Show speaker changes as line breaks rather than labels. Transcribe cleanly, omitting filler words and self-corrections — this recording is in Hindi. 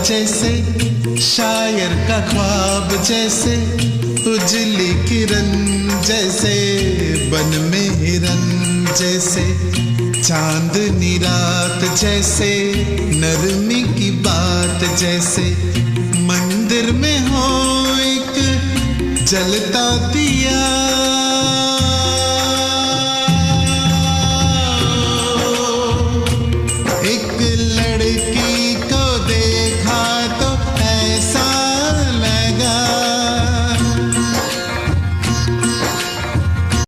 जैसे, शायर का ख्वाब जैसे, उजली किरण जैसे, बन में हिरन जैसे, चांदनी रात जैसे, नरमी की बात जैसे, मंदिर में हो एक जलता दिया